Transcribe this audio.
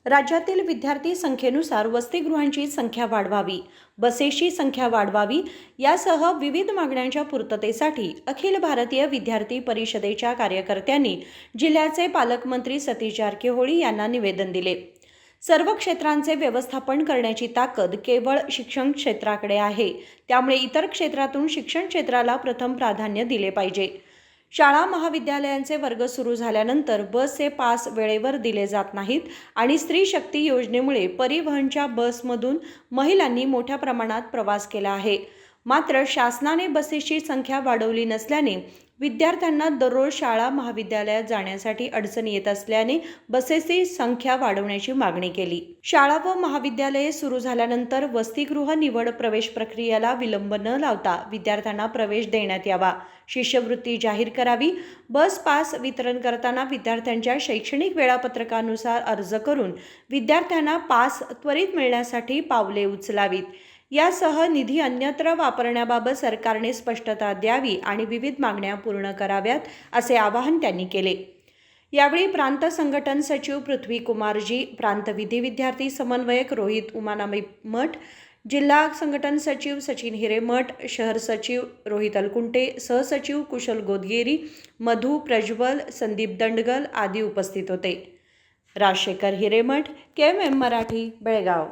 राज्यातील विद्यार्थी संख्येनुसार वसतिगृहांची संख्या वाढवावी, बसेसची संख्या वाढवावी यासह विविध मागण्यांच्या पूर्ततेसाठी अखिल भारतीय विद्यार्थी परिषदेच्या कार्यकर्त्यांनी जिल्ह्याचे पालकमंत्री सतीश जारकिहोळी यांना निवेदन दिले। सर्व क्षेत्रांचे व्यवस्थापन करण्याची ताकद केवळ शिक्षण क्षेत्राकडे आहे, त्यामुळे इतर क्षेत्रातून शिक्षण क्षेत्राला प्रथम प्राधान्य दिले पाहिजे। शाळा महाविद्यालयांचे वर्ग सुरू झाल्यानंतर बसचे पास वेळेवर दिले जात नाहीत आणि स्त्री शक्ती योजनेमुळे परिवहनच्या बसमधून महिलांनी मोठ्या प्रमाणात प्रवास केला आहे। मात्र शासनाने बसेसची संख्या वाढवली नसल्याने विद्यार्थ्यांना दररोज शाळा महाविद्यालयात जाण्यासाठी अडचणी येत असल्याने बसेसची संख्या वाढवण्याची मागणी केली। शाळा व महाविद्यालये सुरू झाल्यानंतर वसतिगृह निवड प्रवेश प्रक्रियेला विलंब न लावता विद्यार्थ्यांना प्रवेश देण्यात यावा, शिष्यवृत्ती जाहीर करावी, बस पास वितरण करताना विद्यार्थ्यांच्या शैक्षणिक वेळापत्रकानुसार अर्ज करून विद्यार्थ्यांना पास त्वरित मिळण्यासाठी पावले उचलावीत, यासह निधी अन्यत्र वापरण्याबाबत सरकारने स्पष्टता द्यावी आणि विविध मागण्या पूर्ण कराव्यात, असे आवाहन त्यांनी केले। यावेळी प्रांत संघटन सचिव पृथ्वी कुमारजी, प्रांत विधी विद्यार्थी समन्वयक रोहित उमानाबाई मठ, जिल्हा संघटन सचिव सचिन हिरेमठ, शहर सचिव रोहित अलकुंटे, सहसचिव कुशल गोदगेरी, मधु प्रज्वल, संदीप दंडगल आदी उपस्थित होते। राजशेखर हिरेमठ, KMM मराठी, बेळगाव।